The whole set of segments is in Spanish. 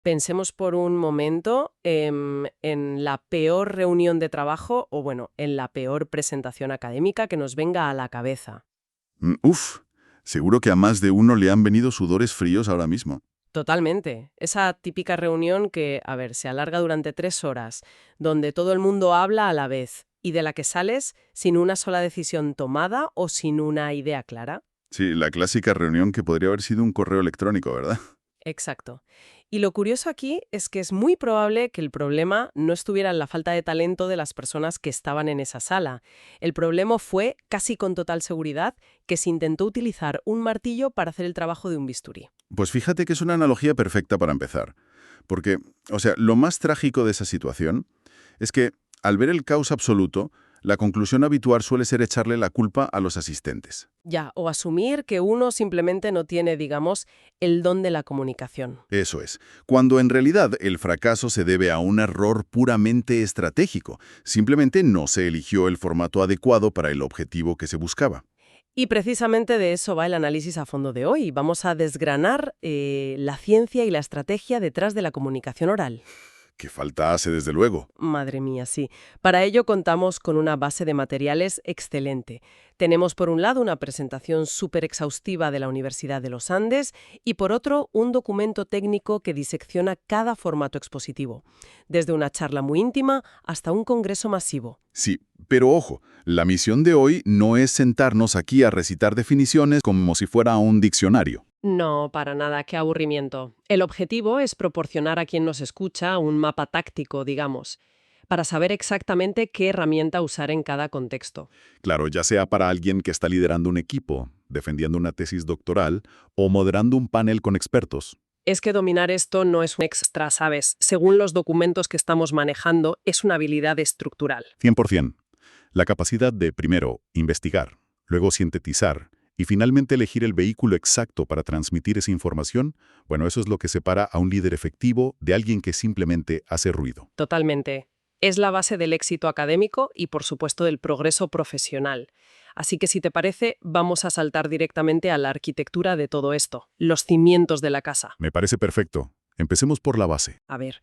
Pensemos por un momento en la peor reunión de trabajo o, bueno, en la peor presentación académica que nos venga a la cabeza. Uf, seguro que a más de uno le han venido sudores fríos ahora mismo. Totalmente. Esa típica reunión que, a ver, se alarga durante 3 horas, donde todo el mundo habla a la vez y de la que sales sin una sola decisión tomada o sin una idea clara. Sí, la clásica reunión que podría haber sido un correo electrónico, ¿verdad? Exacto. Y lo curioso aquí es que es muy probable que el problema no estuviera en la falta de talento de las personas que estaban en esa sala. El problema fue, casi con total seguridad, que se intentó utilizar un martillo para hacer el trabajo de un bisturí. Pues fíjate que es una analogía perfecta para empezar. Porque, o sea, lo más trágico de esa situación es que, al ver el caos absoluto, la conclusión habitual suele ser echarle la culpa a los asistentes. Ya, o asumir que uno simplemente no tiene, digamos, el don de la comunicación. Eso es, cuando en realidad el fracaso se debe a un error puramente estratégico. Simplemente no se eligió el formato adecuado para el objetivo que se buscaba. Y precisamente de eso va el análisis a fondo de hoy. Vamos a desgranar la ciencia y la estrategia detrás de la comunicación oral. Que falta hace, desde luego. Madre mía, sí. Para ello contamos con una base de materiales excelente. Tenemos por un lado una presentación súper exhaustiva de la Universidad de los Andes y por otro un documento técnico que disecciona cada formato expositivo, desde una charla muy íntima hasta un congreso masivo. Sí, pero ojo, la misión de hoy no es sentarnos aquí a recitar definiciones como si fuera un diccionario. No, para nada, qué aburrimiento. El objetivo es proporcionar a quien nos escucha un mapa táctico, digamos, para saber exactamente qué herramienta usar en cada contexto. Claro, ya sea para alguien que está liderando un equipo, defendiendo una tesis doctoral o moderando un panel con expertos. Es que dominar esto no es un extra, ¿sabes? Según los documentos que estamos manejando, es una habilidad estructural. 100%. La capacidad de, primero, investigar, luego sintetizar y finalmente elegir el vehículo exacto para transmitir esa información, bueno, eso es lo que separa a un líder efectivo de alguien que simplemente hace ruido. Totalmente. Es la base del éxito académico y, por supuesto, del progreso profesional. Así que, si te parece, vamos a saltar directamente a la arquitectura de todo esto, los cimientos de la casa. Me parece perfecto. Empecemos por la base. A ver,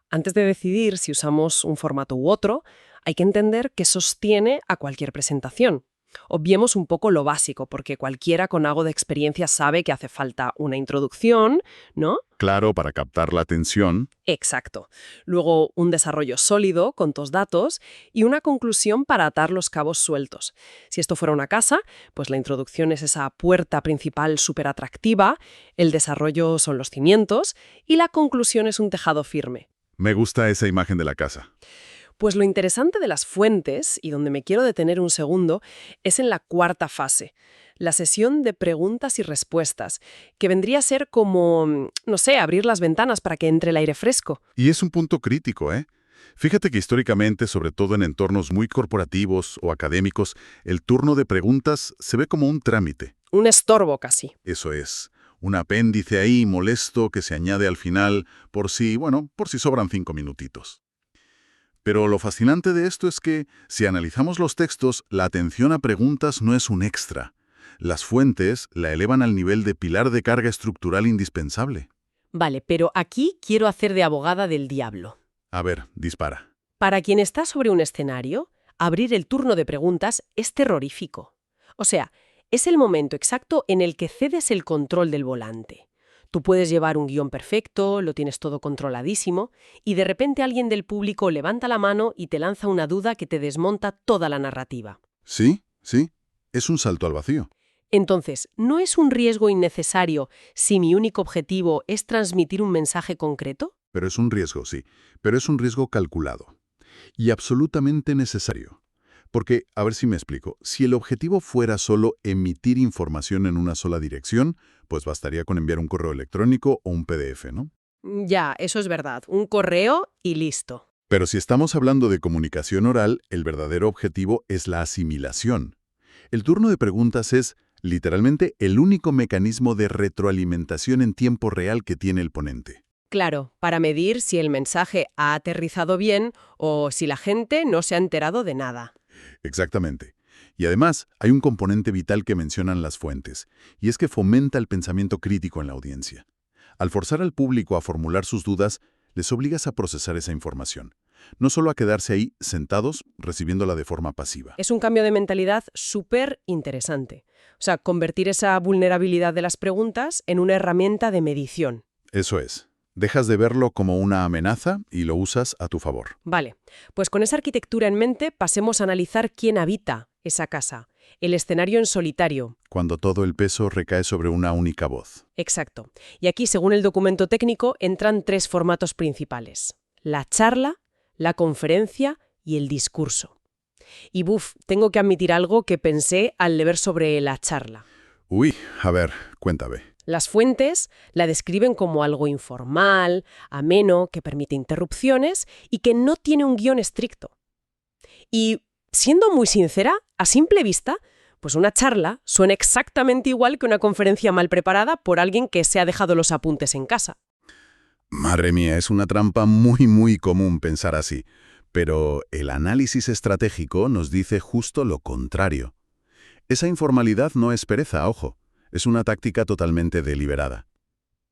antes de decidir si usamos un formato u otro, hay que entender qué sostiene a cualquier presentación. Obviemos un poco lo básico, porque cualquiera con algo de experiencia sabe que hace falta una introducción, ¿no? Claro, para captar la atención. Exacto. Luego un desarrollo sólido con tus datos y una conclusión para atar los cabos sueltos. Si esto fuera una casa, pues la introducción es esa puerta principal súper atractiva, el desarrollo son los cimientos y la conclusión es un tejado firme. Me gusta esa imagen de la casa. Pues lo interesante de las fuentes, y donde me quiero detener un segundo, es en la cuarta fase, la sesión de preguntas y respuestas, que vendría a ser como, no sé, abrir las ventanas para que entre el aire fresco. Y es un punto crítico, ¿eh? Fíjate que históricamente, sobre todo en entornos muy corporativos o académicos, el turno de preguntas se ve como un trámite. Un estorbo casi. Eso es, un apéndice ahí molesto que se añade al final por si sobran 5 minutitos. Pero lo fascinante de esto es que, si analizamos los textos, la atención a preguntas no es un extra. Las fuentes la elevan al nivel de pilar de carga estructural indispensable. Vale, pero aquí quiero hacer de abogada del diablo. A ver, dispara. Para quien está sobre un escenario, abrir el turno de preguntas es terrorífico. O sea, es el momento exacto en el que cedes el control del volante. Tú puedes llevar un guión perfecto, lo tienes todo controladísimo, y de repente alguien del público levanta la mano y te lanza una duda que te desmonta toda la narrativa. Sí, sí, es un salto al vacío. Entonces, ¿no es un riesgo innecesario si mi único objetivo es transmitir un mensaje concreto? Pero es un riesgo, sí, pero es un riesgo calculado y absolutamente necesario. Porque, a ver si me explico, si el objetivo fuera solo emitir información en una sola dirección, pues bastaría con enviar un correo electrónico o un PDF, ¿no? Ya, eso es verdad. Un correo y listo. Pero si estamos hablando de comunicación oral, el verdadero objetivo es la asimilación. El turno de preguntas es, literalmente, el único mecanismo de retroalimentación en tiempo real que tiene el ponente. Claro, para medir si el mensaje ha aterrizado bien o si la gente no se ha enterado de nada. Exactamente. Y además, hay un componente vital que mencionan las fuentes, y es que fomenta el pensamiento crítico en la audiencia. Al forzar al público a formular sus dudas, les obligas a procesar esa información, no solo a quedarse ahí sentados recibiéndola de forma pasiva. Es un cambio de mentalidad súper interesante. O sea, convertir esa vulnerabilidad de las preguntas en una herramienta de medición. Eso es. Dejas de verlo como una amenaza y lo usas a tu favor. Vale, pues con esa arquitectura en mente pasemos a analizar quién habita esa casa, el escenario en solitario. Cuando todo el peso recae sobre una única voz. Exacto. Y aquí, según el documento técnico, entran 3 formatos principales: la charla, la conferencia y el discurso. Y tengo que admitir algo que pensé al leer sobre la charla. Uy, a ver, cuéntame. Las fuentes la describen como algo informal, ameno, que permite interrupciones y que no tiene un guión estricto. Y, siendo muy sincera, a simple vista, pues una charla suena exactamente igual que una conferencia mal preparada por alguien que se ha dejado los apuntes en casa. Madre mía, es una trampa muy común pensar así. Pero el análisis estratégico nos dice justo lo contrario. Esa informalidad no es pereza, ojo. Es una táctica totalmente deliberada.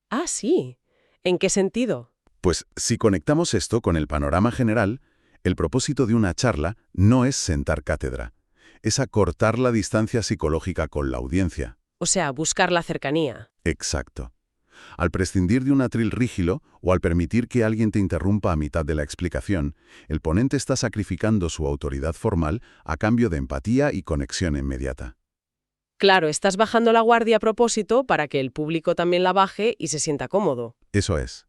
Ah, sí. ¿En qué sentido? Pues si conectamos esto con el panorama general, el propósito de una charla no es sentar cátedra. Es acortar la distancia psicológica con la audiencia. O sea, buscar la cercanía. Exacto. Al prescindir de un atril rígido o al permitir que alguien te interrumpa a mitad de la explicación, el ponente está sacrificando su autoridad formal a cambio de empatía y conexión inmediata. Claro, estás bajando la guardia a propósito para que el público también la baje y se sienta cómodo. Eso es.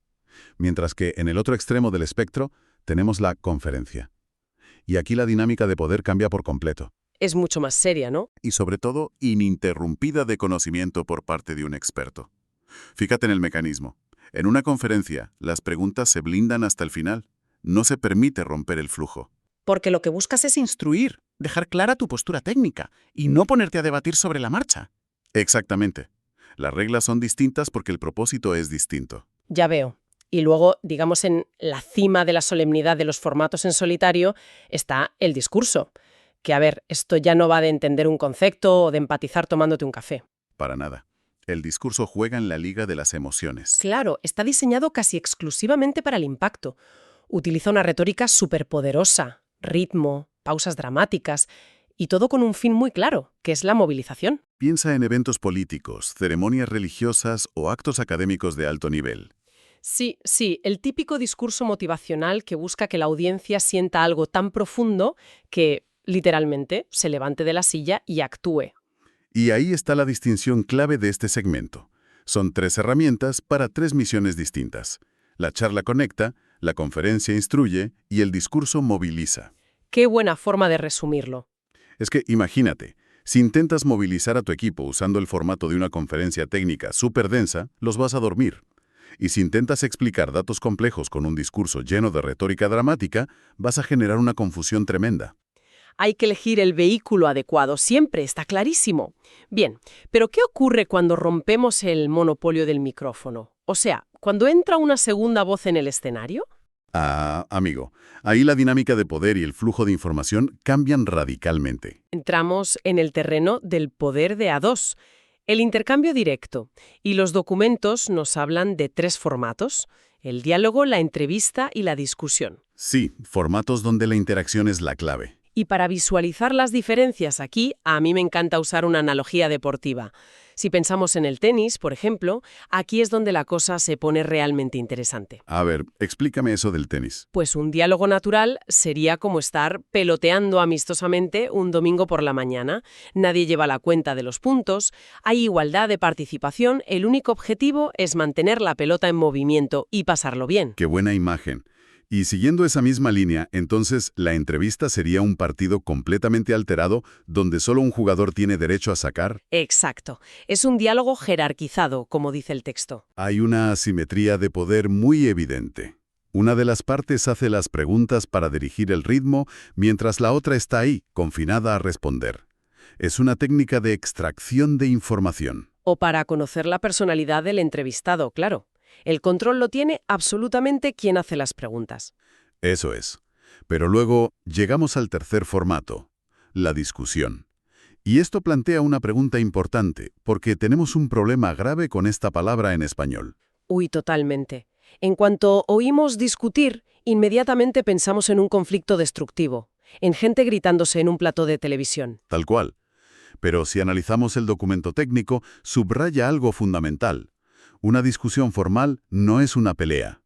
Mientras que en el otro extremo del espectro tenemos la conferencia. Y aquí la dinámica de poder cambia por completo. Es mucho más seria, ¿no? Y sobre todo, ininterrumpida de conocimiento por parte de un experto. Fíjate en el mecanismo. En una conferencia, las preguntas se blindan hasta el final. No se permite romper el flujo. Porque lo que buscas es instruir, dejar clara tu postura técnica y no ponerte a debatir sobre la marcha. Exactamente. Las reglas son distintas porque el propósito es distinto. Ya veo. Y luego, digamos, en la cima de la solemnidad de los formatos en solitario está el discurso. Que, a ver, esto ya no va de entender un concepto o de empatizar tomándote un café. Para nada. El discurso juega en la liga de las emociones. Claro, está diseñado casi exclusivamente para el impacto. Utiliza una retórica superpoderosa, ritmo, pausas dramáticas y todo con un fin muy claro, que es la movilización. Piensa en eventos políticos, ceremonias religiosas o actos académicos de alto nivel. Sí, el típico discurso motivacional que busca que la audiencia sienta algo tan profundo que, literalmente, se levante de la silla y actúe. Y ahí está la distinción clave de este segmento. Son 3 herramientas para 3 misiones distintas. La charla conecta, la conferencia instruye y el discurso moviliza. Qué buena forma de resumirlo. Es que imagínate, si intentas movilizar a tu equipo usando el formato de una conferencia técnica súper densa, los vas a dormir. Y si intentas explicar datos complejos con un discurso lleno de retórica dramática, vas a generar una confusión tremenda. Hay que elegir el vehículo adecuado, siempre, está clarísimo. Bien, pero ¿qué ocurre cuando rompemos el monopolio del micrófono? O sea, ¿cuando entra una segunda voz en el escenario? Ah, amigo, ahí la dinámica de poder y el flujo de información cambian radicalmente. Entramos en el terreno del poder de a dos, el intercambio directo. Y los documentos nos hablan de 3 formatos: el diálogo, la entrevista y la discusión. Sí, formatos donde la interacción es la clave. Y para visualizar las diferencias aquí, a mí me encanta usar una analogía deportiva. Si pensamos en el tenis, por ejemplo, aquí es donde la cosa se pone realmente interesante. A ver, explícame eso del tenis. Pues un diálogo natural sería como estar peloteando amistosamente un domingo por la mañana. Nadie lleva la cuenta de los puntos, hay igualdad de participación, el único objetivo es mantener la pelota en movimiento y pasarlo bien. Qué buena imagen. Y siguiendo esa misma línea, entonces la entrevista sería un partido completamente alterado donde solo un jugador tiene derecho a sacar. Exacto. Es un diálogo jerarquizado, como dice el texto. Hay una asimetría de poder muy evidente. Una de las partes hace las preguntas para dirigir el ritmo, mientras la otra está ahí, confinada a responder. Es una técnica de extracción de información. O para conocer la personalidad del entrevistado, claro. El control lo tiene absolutamente quien hace las preguntas. Eso es. Pero luego llegamos al tercer formato, la discusión. Y esto plantea una pregunta importante, porque tenemos un problema grave con esta palabra en español. Uy, totalmente. En cuanto oímos discutir, inmediatamente pensamos en un conflicto destructivo, en gente gritándose en un plató de televisión. Tal cual. Pero si analizamos el documento técnico, subraya algo fundamental. Una discusión formal no es una pelea.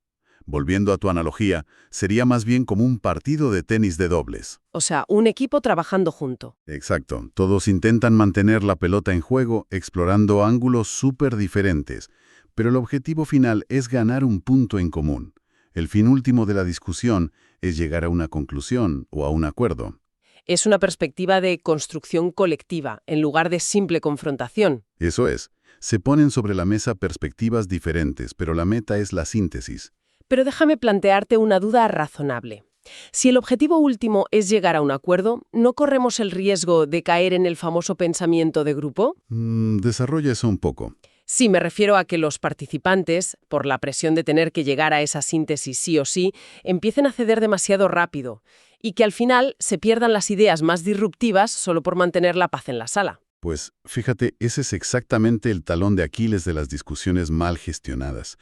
Volviendo a tu analogía, sería más bien como un partido de tenis de dobles. O sea, un equipo trabajando junto. Exacto. Todos intentan mantener la pelota en juego, explorando ángulos súper diferentes. Pero el objetivo final es ganar un punto en común. El fin último de la discusión es llegar a una conclusión o a un acuerdo. Es una perspectiva de construcción colectiva, en lugar de simple confrontación. Eso es. Se ponen sobre la mesa perspectivas diferentes, pero la meta es la síntesis. Pero déjame plantearte una duda razonable. Si el objetivo último es llegar a un acuerdo, ¿no corremos el riesgo de caer en el famoso pensamiento de grupo? Desarrolla eso un poco. Sí, me refiero a que los participantes, por la presión de tener que llegar a esa síntesis sí o sí, empiecen a ceder demasiado rápido y que al final se pierdan las ideas más disruptivas solo por mantener la paz en la sala. Pues fíjate, ese es exactamente el talón de Aquiles de las discusiones mal gestionadas.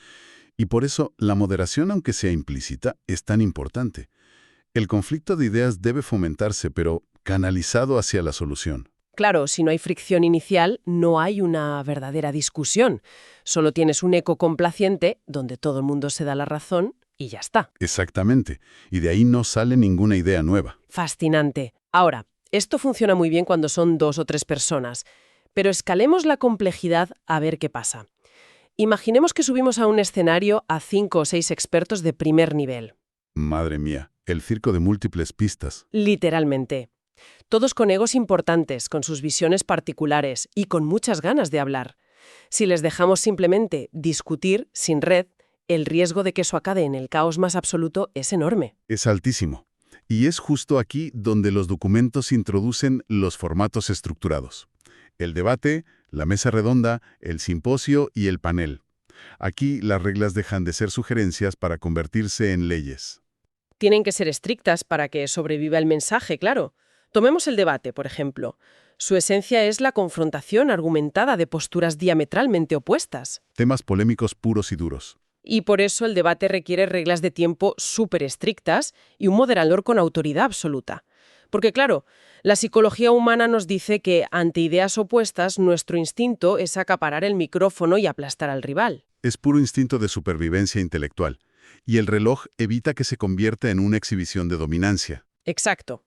Y por eso la moderación, aunque sea implícita, es tan importante. El conflicto de ideas debe fomentarse, pero canalizado hacia la solución. Claro, si no hay fricción inicial, no hay una verdadera discusión. Solo tienes un eco complaciente donde todo el mundo se da la razón y ya está. Exactamente. Y de ahí no sale ninguna idea nueva. Fascinante. Ahora, esto funciona muy bien cuando son 2 o 3 personas, pero escalemos la complejidad a ver qué pasa. Imaginemos que subimos a un escenario a 5 o 6 expertos de primer nivel. Madre mía, el circo de múltiples pistas. Literalmente. Todos con egos importantes, con sus visiones particulares y con muchas ganas de hablar. Si les dejamos simplemente discutir sin red, el riesgo de que eso acabe en el caos más absoluto es enorme. Es altísimo. Y es justo aquí donde los documentos introducen los formatos estructurados. El debate, la mesa redonda, el simposio y el panel. Aquí las reglas dejan de ser sugerencias para convertirse en leyes. Tienen que ser estrictas para que sobreviva el mensaje, claro. Tomemos el debate, por ejemplo. Su esencia es la confrontación argumentada de posturas diametralmente opuestas. Temas polémicos puros y duros. Y por eso el debate requiere reglas de tiempo súper estrictas y un moderador con autoridad absoluta. Porque claro, la psicología humana nos dice que ante ideas opuestas nuestro instinto es acaparar el micrófono y aplastar al rival. Es puro instinto de supervivencia intelectual. Y el reloj evita que se convierta en una exhibición de dominancia. Exacto.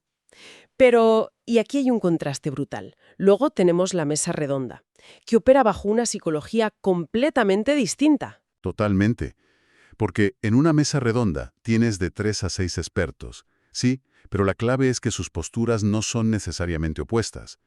Pero, y aquí hay un contraste brutal. Luego tenemos la mesa redonda, que opera bajo una psicología completamente distinta. Totalmente. Porque en una mesa redonda tienes de 3 a 6 expertos. Sí, pero la clave es que sus posturas no son necesariamente opuestas.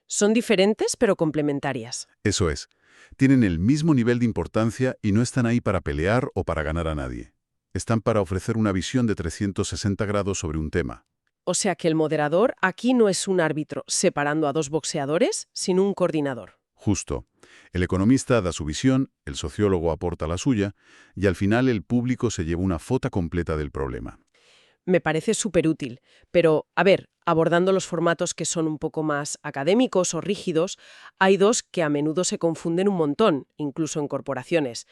Son diferentes pero complementarias. Eso es. Tienen el mismo nivel de importancia y no están ahí para pelear o para ganar a nadie. Están para ofrecer una visión de 360 grados sobre un tema. O sea que el moderador aquí no es un árbitro separando a 2 boxeadores, sino un coordinador. Justo. El economista da su visión, el sociólogo aporta la suya, y al final el público se lleva una foto completa del problema. Me parece súper útil, pero, a ver, abordando los formatos que son un poco más académicos o rígidos, hay 2 que a menudo se confunden un montón, incluso en corporaciones,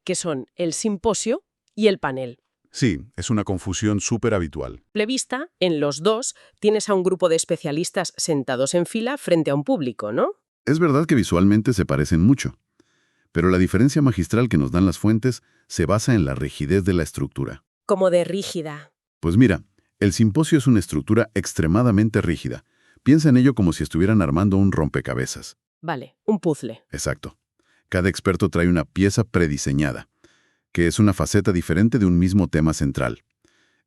que son el simposio y el panel. Sí, es una confusión súper habitual. Vista, en los 2 tienes a un grupo de especialistas sentados en fila frente a un público, ¿no? Es verdad que visualmente se parecen mucho, pero la diferencia magistral que nos dan las fuentes se basa en la rigidez de la estructura. Como de rígida. Pues mira, el simposio es una estructura extremadamente rígida. Piensa en ello como si estuvieran armando un rompecabezas. Vale, un puzzle. Exacto. Cada experto trae una pieza prediseñada, que es una faceta diferente de un mismo tema central.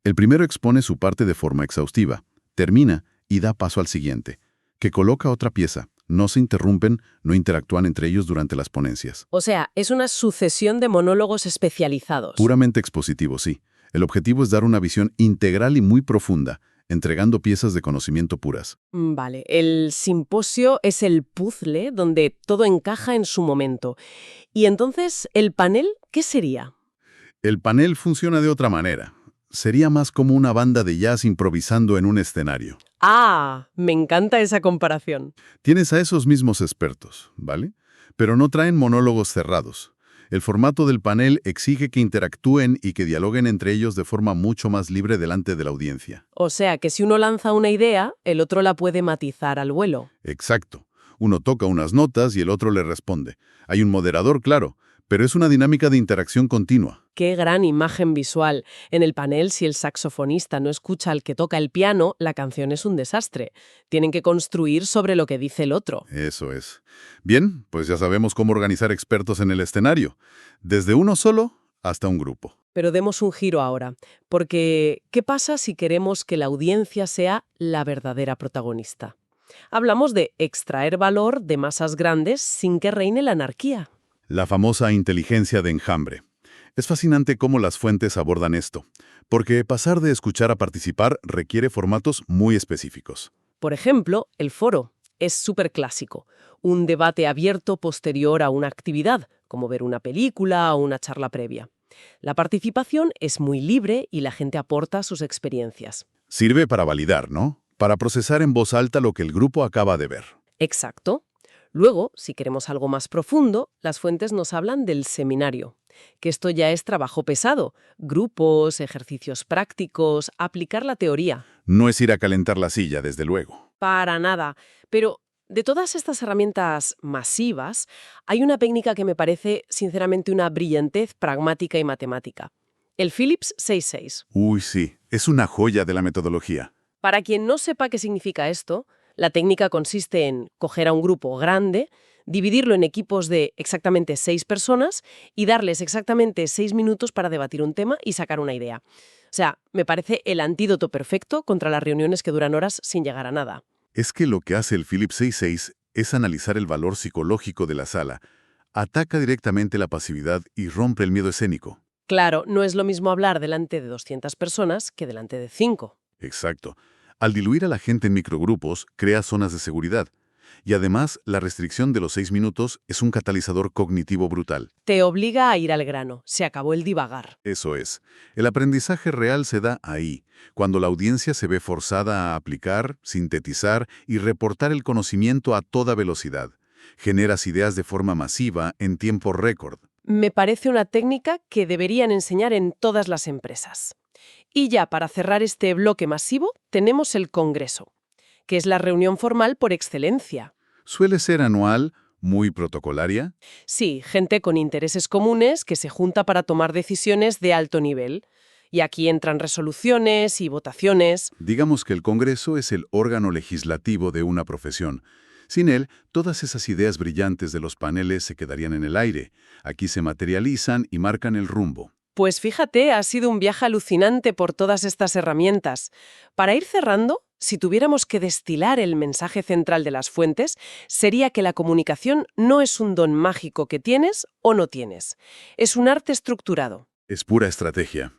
El primero expone su parte de forma exhaustiva, termina y da paso al siguiente, que coloca otra pieza. No se interrumpen, no interactúan entre ellos durante las ponencias. O sea, es una sucesión de monólogos especializados. Puramente expositivo, sí. El objetivo es dar una visión integral y muy profunda, entregando piezas de conocimiento puras. Vale, el simposio es el puzzle donde todo encaja en su momento. Y entonces, ¿el panel qué sería? El panel funciona de otra manera. Sería más como una banda de jazz improvisando en un escenario. Ah, me encanta esa comparación. Tienes a esos mismos expertos, ¿vale? Pero no traen monólogos cerrados. El formato del panel exige que interactúen y que dialoguen entre ellos de forma mucho más libre delante de la audiencia. O sea que si uno lanza una idea, el otro la puede matizar al vuelo. Exacto. Uno toca unas notas y el otro le responde. Hay un moderador, claro, pero es una dinámica de interacción continua. ¡Qué gran imagen visual! En el panel, si el saxofonista no escucha al que toca el piano, la canción es un desastre. Tienen que construir sobre lo que dice el otro. Eso es. Bien, pues ya sabemos cómo organizar expertos en el escenario, desde uno solo hasta un grupo. Pero demos un giro ahora, porque ¿qué pasa si queremos que la audiencia sea la verdadera protagonista? Hablamos de extraer valor de masas grandes sin que reine la anarquía. La famosa inteligencia de enjambre. Es fascinante cómo las fuentes abordan esto, porque pasar de escuchar a participar requiere formatos muy específicos. Por ejemplo, el foro es súper clásico, un debate abierto posterior a una actividad, como ver una película o una charla previa. La participación es muy libre y la gente aporta sus experiencias. Sirve para validar, ¿no? Para procesar en voz alta lo que el grupo acaba de ver. Exacto. Luego, si queremos algo más profundo, las fuentes nos hablan del seminario, que esto ya es trabajo pesado, grupos, ejercicios prácticos, aplicar la teoría. No es ir a calentar la silla, desde luego. Para nada. Pero de todas estas herramientas masivas, hay una técnica que me parece, sinceramente, una brillantez pragmática y matemática. El Phillips 66. Uy, sí, es una joya de la metodología. Para quien no sepa qué significa esto, la técnica consiste en coger a un grupo grande, dividirlo en equipos de exactamente 6 personas y darles exactamente 6 minutos para debatir un tema y sacar una idea. O sea, me parece el antídoto perfecto contra las reuniones que duran horas sin llegar a nada. Es que lo que hace el Phillips 66 es analizar el valor psicológico de la sala, ataca directamente la pasividad y rompe el miedo escénico. Claro, no es lo mismo hablar delante de 200 personas que delante de 5. Exacto. Al diluir a la gente en microgrupos, crea zonas de seguridad. Y además, la restricción de los 6 minutos es un catalizador cognitivo brutal. Te obliga a ir al grano. Se acabó el divagar. Eso es. El aprendizaje real se da ahí, cuando la audiencia se ve forzada a aplicar, sintetizar y reportar el conocimiento a toda velocidad. Generas ideas de forma masiva en tiempo récord. Me parece una técnica que deberían enseñar en todas las empresas. Y ya para cerrar este bloque masivo, tenemos el Congreso, que es la reunión formal por excelencia. Suele ser anual, muy protocolaria. Sí, gente con intereses comunes que se junta para tomar decisiones de alto nivel. Y aquí entran resoluciones y votaciones. Digamos que el Congreso es el órgano legislativo de una profesión. Sin él, todas esas ideas brillantes de los paneles se quedarían en el aire. Aquí se materializan y marcan el rumbo. Pues fíjate, ha sido un viaje alucinante por todas estas herramientas. Para ir cerrando, si tuviéramos que destilar el mensaje central de las fuentes, sería que la comunicación no es un don mágico que tienes o no tienes. Es un arte estructurado. Es pura estrategia.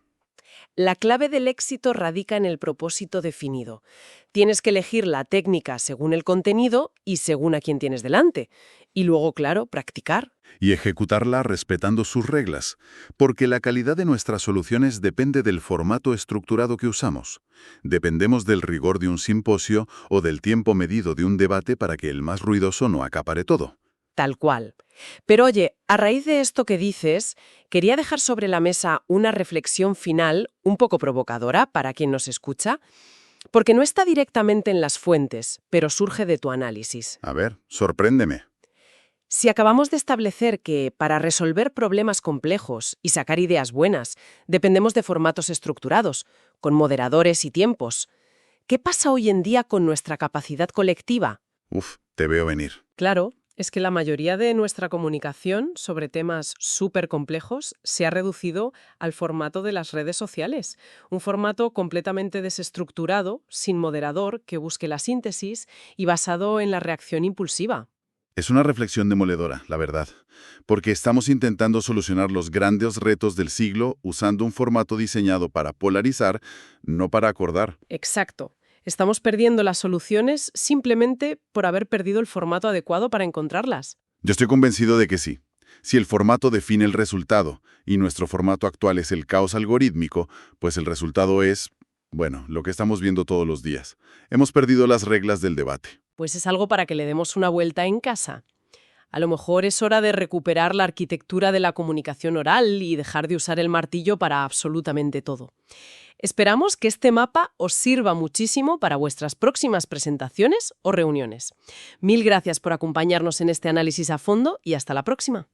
La clave del éxito radica en el propósito definido. Tienes que elegir la técnica según el contenido y según a quien tienes delante. Y luego, claro, practicar. Y ejecutarla respetando sus reglas, porque la calidad de nuestras soluciones depende del formato estructurado que usamos. Dependemos del rigor de un simposio o del tiempo medido de un debate para que el más ruidoso no acapare todo. Tal cual. Pero oye, a raíz de esto que dices, quería dejar sobre la mesa una reflexión final un poco provocadora para quien nos escucha, porque no está directamente en las fuentes, pero surge de tu análisis. A ver, sorpréndeme. Si acabamos de establecer que para resolver problemas complejos y sacar ideas buenas, dependemos de formatos estructurados, con moderadores y tiempos, ¿qué pasa hoy en día con nuestra capacidad colectiva? Te veo venir. Claro. Es que la mayoría de nuestra comunicación sobre temas súper complejos se ha reducido al formato de las redes sociales. Un formato completamente desestructurado, sin moderador, que busque la síntesis y basado en la reacción impulsiva. Es una reflexión demoledora, la verdad, porque estamos intentando solucionar los grandes retos del siglo usando un formato diseñado para polarizar, no para acordar. Exacto. Estamos perdiendo las soluciones simplemente por haber perdido el formato adecuado para encontrarlas. Yo estoy convencido de que sí. Si el formato define el resultado y nuestro formato actual es el caos algorítmico, pues el resultado es, bueno, lo que estamos viendo todos los días. Hemos perdido las reglas del debate. Pues es algo para que le demos una vuelta en casa. A lo mejor es hora de recuperar la arquitectura de la comunicación oral y dejar de usar el martillo para absolutamente todo. Esperamos que este mapa os sirva muchísimo para vuestras próximas presentaciones o reuniones. Mil gracias por acompañarnos en este análisis a fondo y hasta la próxima.